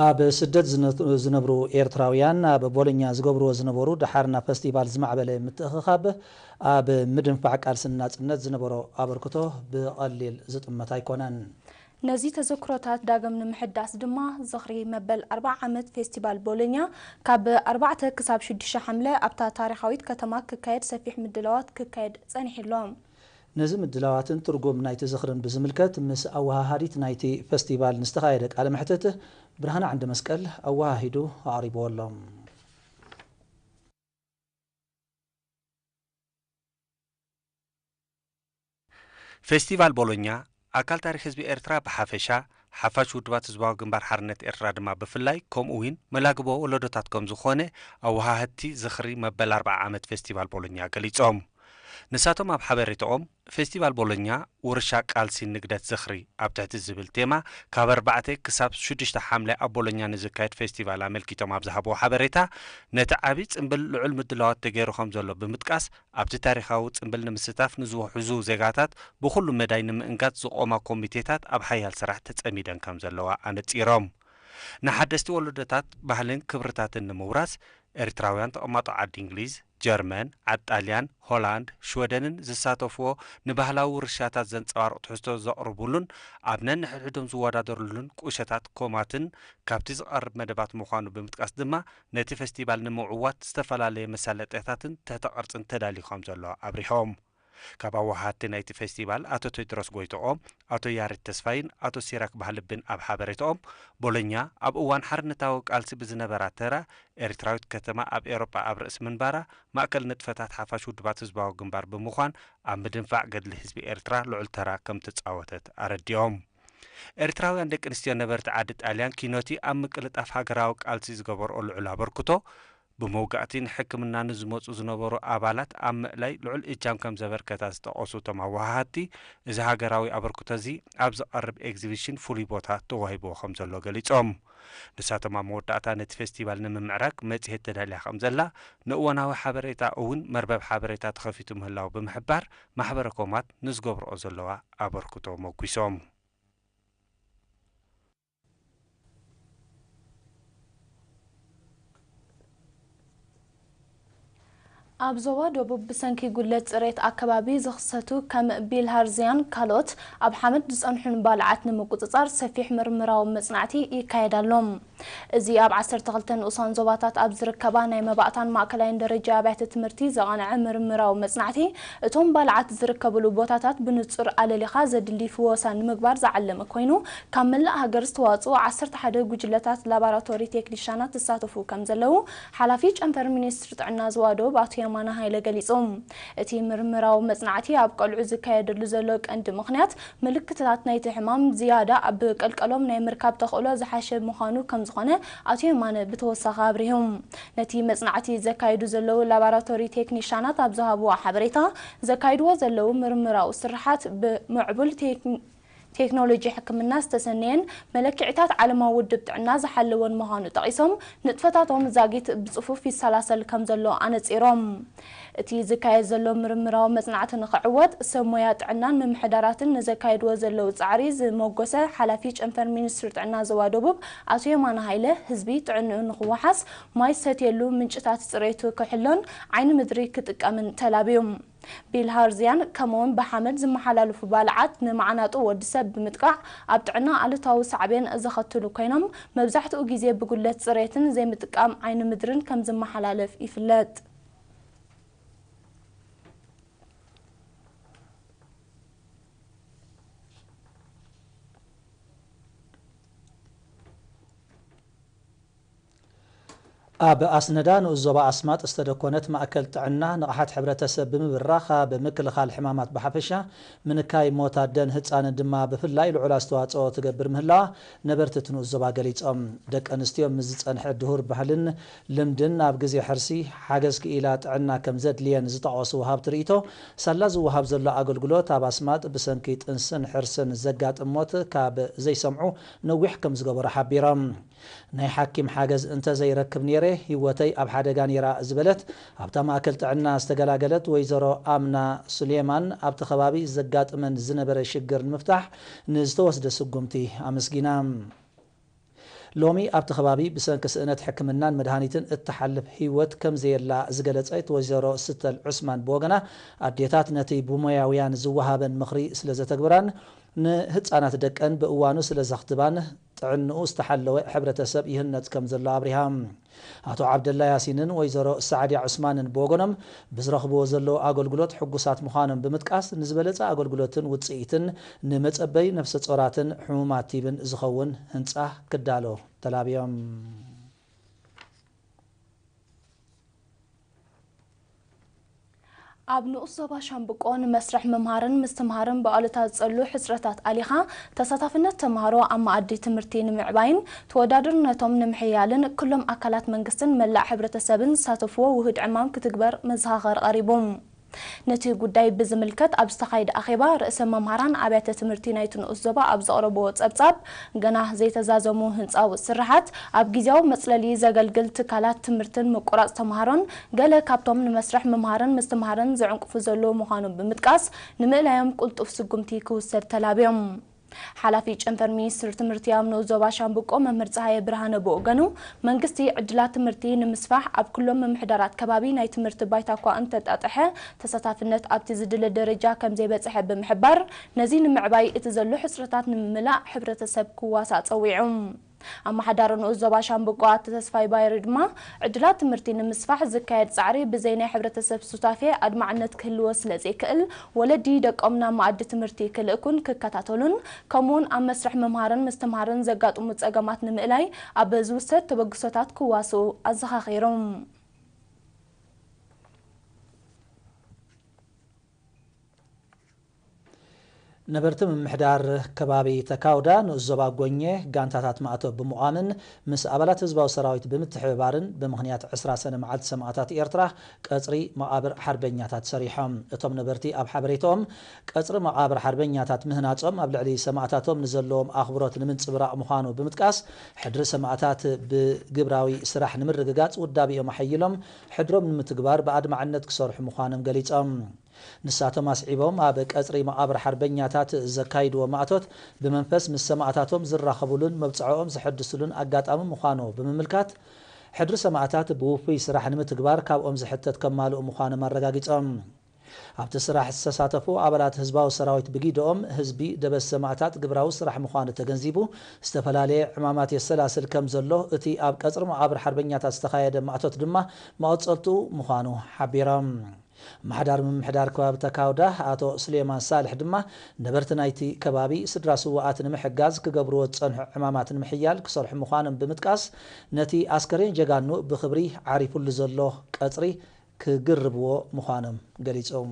ኣብ ስደት ዝነብሩ ኤርትራውያን ኣብ ቦሎኛ ዝገብርዎ ዝነበሩ ድሓርና ፌስቲቫል ዝማዕበለ ምትእኽኻብ ኣብ ምድንፋዕ ቃልስን ናጽነት ዝነበሮ ኣበርክቶ ብቐሊል ዝጥመት ኣይኮነን። ነዚ ተዘክሮታት ዳግም ንምሕዳስ ድማ ዝኽሪ መበል 40 ዓመት ፌስቲቫል ቦሎኛ ካብ 4 ክሳብ 6 ሓምለ ኣብታ ታሪኻዊት ከተማ ክካየድ ሰፊሕ ምድላዋት ክካየድ ጸኒሕሎም። ነዚ ምድላዋትን ትርጉም ናይቲ ዝኽርን ብዝምልከት ምስ ኣወሃሃዲት ናይቲ ፌስቲቫል ንዝተኻየደ ቃለ መሕትት ብርሃነ ዓንዲ መስቀል ኣወሃሂዱ ኣቕሪብዎሎም። ፌስቲቫል ቦሎኛ ኣካል ታሪክ ህዝቢ ኤርትራ ብሓፈሻ ሓፋሽ ውድባት ህዝባዊ ግንባር ሓርነት ኤርትራ ድማ ብፍላይ ከምኡውን መላግቦ ወለዶታት ከም ዝኾነ ኣወሃህቲ ዝኽሪ መበል 40 ዓመት ፌስቲቫል ቦሎኛ ገሊጾም። ንሳቶም ኣብ ሓበሬታኦም ፌስቲቫል ቦሎኛ ውርሻ ቃልሲ ንግደት ዝኽሪ ኣብ ትሕቲ ዝብል ቴማ ካብ 4 ክሳብ 6 ሓምለ ኣብ ቦሎኛ ንዝካየድ ፌስቲቫል ኣመልኪቶም ኣብ ዝሃብዎ ሓበሬታ ነቲ ዓብዪ ጽምብል ልዑል ምድላዋት ተገይሩ ከም ዘሎ ብምጥቃስ ኣብቲ ታሪኻዊ ጽምብል ንምስታፍ ንዝውሕዙ ዜጋታት ብኹሉ መዳይ ንምእንጋድ ዝቖማ ኮሚቴታት ኣብ ሓያል ስራሕ ተጸሚደን ከም ዘለዋ ኣነጺሮም። ንሓደስቲ ወለዶታት ባህልን ክብርታትን ንምውራስ ኤርትራውያን ተቐማጦ ዓዲ እንግሊዝ፣ ጀርመን፣ ጣልያን፣ ሆላንድ፣ ሽወደንን ዝሳተፍዎ ንባህላዊ ውርሻታት ዘንጸባርቑ ትሕዝቶ ዘቕርቡሉን ኣብ ነንሕድሕዶም ዝወዳደሩሉን ቁሸታት ኮማትን ካብቲ ዝቐርብ መደባት ምዃኑ ብምጥቃስ ድማ ነቲ ፌስቲቫል ንምዕዋት ዝተፈላለየ መሳለጥያታትን ትሕተ ቕርጽን ተዳልዩ ከም ዘሎ ኣብሪሆም። ካብ ኣወሃህቲ ናይቲ ፌስቲቫል ኣቶ ቴድሮስ ጎይቶኦም፣ ኣቶ ያሬድ ተስፋይን ኣቶ ሲራክ ባህልብን ኣብ ሓበሬታኦም ቦሎኛ ኣብ እዋን ሓርነታዊ ቃልሲ ብዝነበራ ተራ ኤርትራዊት ከተማ ኣብ ኤሮጳ ኣብ ርእሲ ምንባራ ማእከል ንጥፈታት ሓፋሽ ውድባት ህዝባዊ ግንባር ብምዃን ኣብ ምድንፋዕ ገድሊ ህዝቢ ኤርትራ ልዑል ተራ ከም ትጻወተት ኣረዲኦም። ኤርትራውያን ደቂ ኣንስትዮ ነበርቲ ዓዲ ጣልያን ኪኖቲ ኣብ ምቅልጣፍ ሃገራዊ ቃልሲ ዝገበርኦ ልዑል ኣበርክቶ ብመውጋእቲ ንሕክምና ንዝመፁ ዝነበሩ ኣባላት ኣብ ምእላይ ልዑል እጃም ከም ዘበርከታ ዝጠቐሱ እቶም ኣወሃህቲ እዚ ሃገራዊ ኣበርክቶ እዚ ኣብ ዝቐርብ ኤግዚቢሽን ፍሉይ ቦታ ተዋሂብዎ ከም ዘሎ ገሊፆም። ንሳቶም ኣብ መወዳእታ ነቲ ፌስቲቫል ንምምዕራግ መጽሔት ተዳልያ ከም ዘላ ንእዋናዊ ሓበሬታ እውን መርበብ ሓበሬታ ተኸፊቱ ምህላው ብምሕባር ማሕበረ ኮማት ንዝገብርኦ ዘለዋ ኣበርክቶ መጒሶም። ኣብ ዞባ ደቡብ ብሰንኪ ጉለት ጽሬት ኣከባቢ ዝኽሰቱ ከም ቢልሃርዝያን ካልኦት ኣብ ሓመድ ዝጸንሑን ባልዓት ንምቁጽጻር ሰፊሕ ምርምራዊ መጽናዕቲ ይካየዳሎም። እዚ ኣብ 12 ንኡሳን ዞባታት ኣብ ዝርከባ ናይ መባእታን ማእከላይን ደረጃ ኣብያተ ትምህርቲ ዘቐንዐ ምርምራዊ መጽናዕቲ እቶም ባልዓት ዝርከብሉ ቦታታት ብንጹር ኣለሊኻ ዘድሊ ፍወሳን ንምግባር ዝዓለመ ኮይኑ ካብ መላእ ሃገር ዝተዋጽኡ 11 ጉጅለታት ላቦራቶሪ ቴክኒሽያናት ዝሳተፉ ከም ዘለዉ ሓላፊ ጨንፈር ሚኒስትሪ ጥዕና ዞባ ደቡብ ኣቶ የማነ ሃይለ ገሊጾም። እቲ ምርምራዊ መጽናዕቲ ኣብ ቀልዑ ዝካየደሉ ዘሎ ቀንዲ ምኽንያት ምልክታት ናይቲ ሕማም ዝያዳ ኣብ ቀልቀሎም ናይ ምርካብ ተኽእሎ ዝሓሸ ምዃኑ ከም ዝኾነ ኣቶ የማነ ብተወሳኺ ኣብሪሆም። ነቲ መጽናዕቲ ዘካይዱ ዘለዉ ላቦራቶሪ ቴክኒሽያናት ኣብ ዝሃብዎ ሓበሬታ ዘካይድዎ ዘለዉ ምርምራዊ ስራሓት ብምዕቡል ቴክኖሎጂ ሕክምና ዝተሰነየን መለክዕታት ዓለማዊ ውድብ ጥዕና ዝሓለወን ምዃኑ ጠቒሶም ንጥፈታቶም ዛጊት ብጽፉፍ ይሰላሰል ከም ዘሎ ኣነጺሮም። እቲ ዝካየድ ዘሎ ምርምራዊ መጽናዕቲ ንኽዕወት ሰብ ሞያ ጥዕናን ምምሕዳራትን ንዘካይድዎ ዘለዉ ጻዕሪ ዝመጎሰ ሓላፊ ጨንፈር ሚኒስትሪ ጥዕና ዞባ ደቡብ ኣቶ የማነ ሃይለ ህዝቢ ጥዕንኡ ንኽወሓስ ማይ ዝሰትየሉ ምንጭታት ጽሬቱ ክሕሎን ዓይኒ ምድሪ ክጥቀምን ተላብዮም። ቢልሃርዝያን ከምውን ብሓመድ ዝመሓላለፉ ባልዓት ንማዕናጡ ወዲሰብ ብምጥቃዕ ኣብ ጥዕና ኣሉታዊ ሳዕቤን ዘኸትሉ ኮይኖም መብዛሕትኡ ግዜ ብጉለት ጽሬትን ዘይምጥቃም ዓይኒ ምድርን ከም ዝመሓላለፍ ይፍለጥ። ኣብ ኣስነዳ ንኡስ ዞባ ኣስማጥ ዝተደኮነት ማእከል ጥዕና ንቕሓት ሕብረተሰብ ብምብራኽ ብምክልኻል ሕማማት ብሓፈሻ ምንካይ ሞት ኣደን ህፃንን ድማ ብፍላይ ልዑል ኣስተዋፅኦ ትገብር ምህላዋ ነበርቲ እቲ ንኡስ ዞባ ገሊፆም። ደቂ ኣንስትዮ ምስ ዝጸንሐ ድሁር ባህልን ልምድን ኣብ ግዜ ሕርሲ ሓገዝ ክኢላ ጥዕና ከም ዘድልየን ዝጠቐሱ ወሃብቲ ርእይቶ ሳላ ዝወሃብ ዘሎ ኣገልግሎት ኣብ ኣስማጥ ብሰንኪ ጥንስን ሕርስን ዘጋጥም ሞት ካብ ዘይሰምዑ ነዊሕ ከም ዝገበሮ ሓቢሮም። ናይ ሓኪም ሓገዝ እንተዘይረክብ ነይረ ህይወተይ ኣብ ሓደጋ ነይራ ዝበለት ኣብታ ማእከል ጥዕና ዝተገላገለት ወይዘሮ ኣምና ሱሌማን ኣብቲ ከባቢ ዘጋጥመን ዝነበረ ሽግር ንምፍታሕ ንዝተወስደ ስጉምቲ ኣመስጊና لومي أبت خبابي بسنك سئنة حكمنان مدهانيتن التحلف هيوت كم زي لا زجلت أيت وزيرو ستة عثمان بوغنا أديتات نتي بومياويان زوهابن مخري سلزة تكبران نهت أنا تدقن بأوانو سلزة اختبان تعنو استحلو حبرتسب يهنت كم زلا أبريهام أتو عبد الله ياسينن ويزرو سعدي عثمان بوغنم بزرخبو زلو أقولقلوت حقوسات مخانم بمتقاس نزبلت أقولقلوتن وتصيتن نمتصبي نفس صوراتن حمومات تيبن زخون هنصح كدالو تلابيوم أبنو الصبا شنبقون مسرح ممهارن مستمهارن بقالتات صلو حسرتات أليخا تساتفنا تمهارو أما أدي تمرتين معباين تودادرنتهم نمحيالن كلهم أكلات منقسن ملا حبرة سبن ساتفو وهد عمام كتكبر مزهاغر قريبهم نتي قداي بزملكت أبستخايد أخيبا رئيس ممهران عبيت تمرتينايتن الزبا أبز أربو تسبسب غناه زي تزازمو هنس أو السرحات أبجيزاو مسلالي زغلقل تكالات تمرتن مقراص تمهران غالا كابتوم نمسرح ممهران مستمهران زعنق فزلو مخانو بمتقاس نمئلايام قلت أفسقمتي كوسر تلابيوم حلافي جنفر مينستر تمرتي امنو زوبا شامبقو ممر صحاي برهان بوغنو منغستي عدلات تمرتي نمسفاح اب كلهم ممحدرات كبابي ناي تمرت بايتا كو انت تاطحه تساتافنت ابتي زدل درجه كم زي بصح بمحبر نزين معباي اتزلو حسرتات نملا حبرتسب كواسا صويعم أما حدارنو الزبا شامبقوات تسفاي بايردما عدلات تمرتين مسفاح زكايد صعري بزيني حبرتسب سوتافي أدمعنت كل وصل زي كل ولدي دك أمنا معد تمرتي كل أكون ككتاتولن كمون أم مسرح ممهارن مستمهارن زقات ومتساقمات نمئلاي أبزوست تبقصوتات كواسو أزخا خيرهم نبرتم محدار كبابي تكاودا نزبا غونيه غانتاتات ماتو بمؤامن مس ابلات حزباو سراويت بمتحبارن بمخنيات 10 سنه معد سماعات ايرترا قصري مقابر حربኛታት سريحهم اتم نبرتي اب حبريتهم قصر مقابر حربኛታት مهناصم اب لعلي سماعاتاتهم نزلوم اخبروت نمنصبراق مخانو بمتقاس حدر سماعات بغبراوي سراح نمرغغاص ودابيهم حيلهم حدروم نمتغبار بعد معنت كسرح مخانم غليصم نساتو مسعيبهم اب قصري مقابر حربኛታት زكايد ومعتوت بمنفس مسمعاتاتهم زراخبولن مبصعهم زحدسلن اغاطام مخانو بمملكات حدر سماعاتات بوفي سراح نمتغبار كابهم زحتت كمالو مخانو مرغاغيصم ابت سراح سساتفو ابلات حزباو سراويت بغيدهم حزبي دبس سماعاتات غبراو سراح مخانو تغنزيبو استفلالي عمامات السلاسل كم زلو اتي اب قصر مقابر حربኛታት استخايد معتوت دما ماوصلتو مخانو حبيرام محدار من محدار كباب تكاودا اتو سليمان صالح دما نبرتنايتي كبابي سدرا سوات نمحغاز كغبرو صنح عمامات نمحيال كسرح مخانم بمتقاس نتي عسكرين جغانو بخبري عارفو لزلو قصري كغربو مخانم غليصوم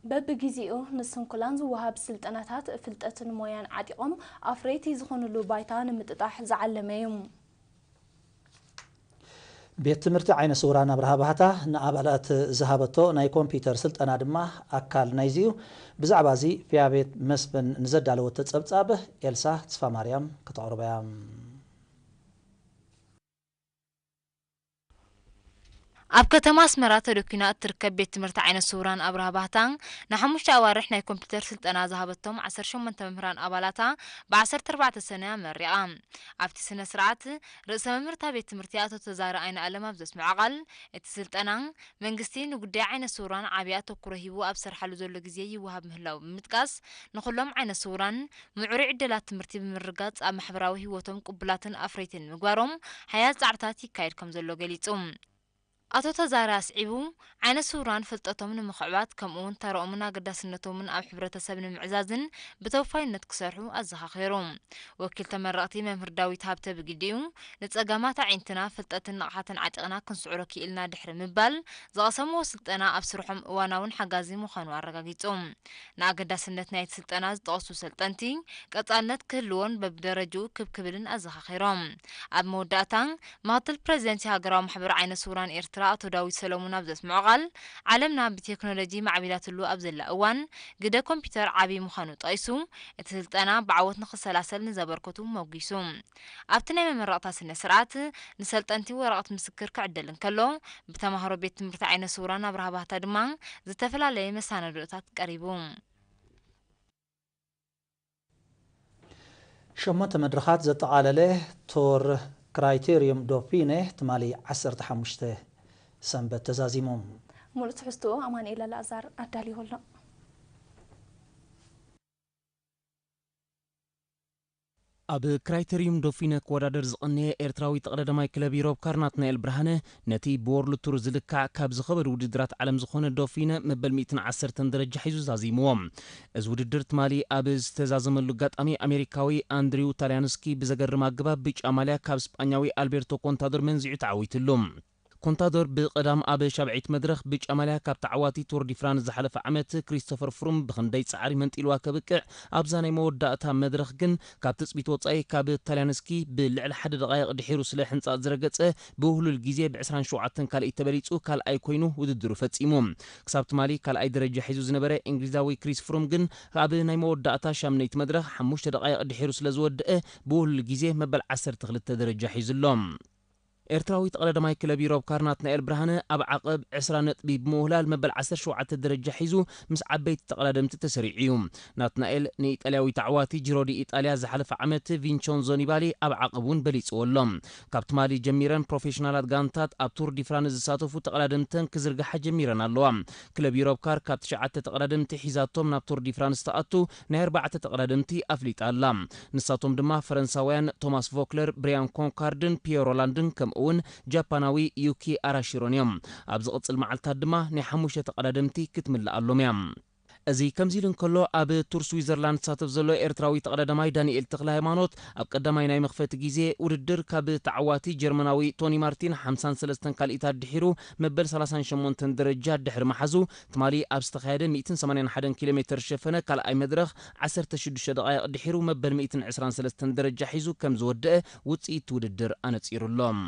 በብግዚኡ ንስንኩላን ዝወሃብ ስልጠናታት ፍልጠትን ሞያን ዓዲቆም አፍሬቲ ዝኾኑሉ ባይታ ንምጥጣሕ ዝዓለመዩ ቤት ትምህርቲ ዓይነ ስውራን አብርሃ ባህታ ንአባላት ዝሃበቶ ናይ ኮምፒውተር ስልጠና ድማ አካል ናይዚዩ ብዛዕባ እዚ ፊያቤት መስፍን ንዘዳለወ ተጸብጻብ ኤልሳ ተስፋ ማርያም ከተቅርበያ ኣብ ከተማ ኣስመራ ተደኪና እትርከብ ቤት ትምህርቲ ዓይነ ስውራን ኣብርሃ ባህታን ንሓሙሽተ ኣዋርሕ ናይ ኮምፒውተር ስልጠና ዝሃበቶም 18 መምህራን ኣባላታ ብ14 ሰነ መሪቓ ኣብቲ ስነ ስርዓት ርእሰ መምህርታ ቤት ትምህርቲ ኣቶ ተዛረ ዓይነ ኣለም ኣብ ዘስምዖ ቃል እቲ ስልጠና መንግስቲ ንጉዳይ ዓይነ ስውራን ዓብይ ኣተኩሮ ሂቡ ኣብ ሰርሓሉ ዘሎ ግዜ ይወሃብ ምህላው ብምጥቃስ ንኩሎም ዓይነ ስውራን ምዕሩይ ዕድላት ትምህርቲ ብምርጋጽ ኣብ ማሕበራዊ ህይወቶም ቅቡላትን ኣፍሬትን ምግባሮም ሓያል ጻዕርታት ይካየድ ከም ዘሎ ገሊጹ አቶ ተዛራ አስዒቡ ዓይነ ስውራን ፍልጠቶም ንምኽዕባት ከምኡውን ተረኦምን ኣገዳስነቶምን ኣብ ሕብረተሰብ ንምዕዛዝን ብተወፋይነት ክሰርሑ ኣዘኻኺሮም ወኪል ተመረቕቲ መምህር ዳዊት ሃብተ ብግዲኡ ንጸጋማት ዓይንትና ፍልጠትን ንቕሓትን ዓጢቕና ክንስዕሮ ክኢልና ድሕሪ ምባል ዝቐሰምዎ ስልጠና ኣብ ስርሖም እዋናውን ሓጋዚ ምዃኑ ኣረጋጊጾም ንኣገዳስነት ናይቲ ስልጠና ዝጠቐሱ ሰልጠንቲ ቀጻልነት ክህልዎን በብደረጅኡ ክብክብልን ኣዘኻኺሮም ኣብ መወዳእታ ምክትል ፕሬዚደንት ሃገራዊ ማሕበር ዓይነ ስውራን ኤርትራ ኤርትራ አቶ ዳዊት ሰሎሞን ኣብ ዘስምዖ ዓለምና ብቴክኖሎጂ ማዕቢላትሉ ኣብ ዘላ እዋን ግደ ኮምፒተር ዓቢ ምዃኑ ጠይሱ እቲ ስልጠና ብዓወት ንኽሰላሰል ንዘበርከቱ መጉሱ ኣብቲ ናይ መመረቕታ ስነ ስርዓት ንሰልጠንቲ ወረቐት ምስክር ክዕደል እንከሎ ብተማሃሮ ቤት ትምህርቲ ዓይነ ስውራን ኣብ ረሃባታ ድማ ዝተፈላለየ መሳነዶታት ቀሪቡ شمت مدرخات زتقالله تور كرايتيريوم دوفينه تمالي 15 سنبت تزازيموم مولت حستو امان الى الازار ادالي هولنا ኣብ ክራይቴሪየም ዶፊነ ክወዳደር ዝቕነየ ኤርትራዊ ተቐዳዳማይ ክለብ ዩሮብ ናትናኤል ብርሃነ ነቲ ብወርልድ ቱር ዝልካዕ ካብ ዝኸበዱ ውድድራት ዓለም ዝኾነ ዶፊነ መበል 110 ደረጃ ሒዙ ዛዚምዎም እዚ ውድድር ትማሊ ኣብ ዝተዛዘመሉ ኣጋጣሚ ኣሜሪካዊ አንድሪው ታልያንስኪ ብዘገርም ኣገባብ ብጫ ማልያ ካብ ስጳኛዊ ኣልቤርቶ ኮንታዶር መንዚዑ ተዓዊትሉ ኮንታዶር ብቀዳም ኣብ ሻብዒት መድረኽ ብጫ ማልያ ካብ ተዓዋቲ ቱር ዲ ፍራንስ ዝሓለፈ ዓመት ክሪስቶፈር ፍሩም ብኽንደይ ጻዕሪ መንጢልዋ ከብቅዕ ኣብዛ ናይ መወዳእታ መድረኽ ግን ካብ ትፅቢት ወጻኢ ካብ ታልያንስኪ ብልዕሊ 1 ደቂቕ ድሒሩ ስለ ሕንጻት ዝረገጸ ብውህሉል ግዜ ብ27 ካልእ ተበሊጹ ካልኣይ ኮይኑ ውድድሩ ፈጺሙ ክሳብ ትማሊ ካልኣይ ደረጃ ሒዙ ዝነበረ እንግሊዛዊ ክሪስ ፍሩም ግን ኣብ ናይ መወዳእታ ሻምነይት መድረኽ 5 ደቂቕ ድሒሩ ስለ ዝወድአ ብውህሉል ግዜ መበል 12 ደረጃ ሒዙሎም ኤርትራዊ ተቐዳዳማይ ክለብ ዩሮብ ናትናኤል ብርሃነ ኣብ ዓቐብ 20 ነጥቢ ብመውህላል መበል 17 ደረጃ ሒዙ ምስ ዓበይቲ ተቐዳደምቲ ተሰሪዑ ናትናኤል ንኢጣልያዊ ተዓዋቲ ጂሮ ዲ ኢጣልያ ዝሓለፈ ዓመት ቪንቸንዞ ኒባሊ ኣብ ዓቐቡን በሊጽወሎም ካብ ትማሊ ጀሚረን ፕሮፌሽናላት ጋንታት ኣብ ቱር ዲ ፍራንስ ዝሳተፉ ተቐዳደምተን ክዝርግሓ ጀሚረን ኣለዋ ክለብ ዩሮብ ካብ 9 ተቐዳደምቲ ሒዛቶም ናብ ቱር ዲ ፍራንስ ተኣቱ ናይ 4 ተቐዳደምቲ ኣፍሊጣ ኣላ ንሳቶም ድማ ፈረንሳውያን ቶማስ ቮክለር ብሪያን ኮንካርድን ፒየሮ ሮላንድን ከም እውን ጃፓናዊ ዩኪ አራሺሮኒዮም ኣብ ዝቕጽል መዓልታት ድማ ናይ 5 ተቐዳደምቲ ክትምላኣሎም እያ እዚ ከምዚ ኢሉ እንከሎ ኣብ ቱር ስዊዘርላንድ ተሳተፍ ዘሎ ኤርትራዊ ተቐዳዳማይ ዳንኤል ተክለ ሃይማኖት ኣብ ቀዳማይ ናይ መኽፈቲ ግዜ ውድድር ካብ ተዓዋቲ ጀርመናዊ ቶኒ ማርቲን 53 ካልኢታት ድሒሩ መበል 38 ደረጃ ድሕሪ መሓዙ ትማሊ ኣብ ዝተኻየደ 181 ኪሎ ሜትር ሸፈነ ካልኣይ መድረኽ 16 ደቂቕ ድሒሩ መበል 123 ደረጃ ሒዙ ከም ዝወድአ ውጽኢት ውድድር ኣነጺሩሎም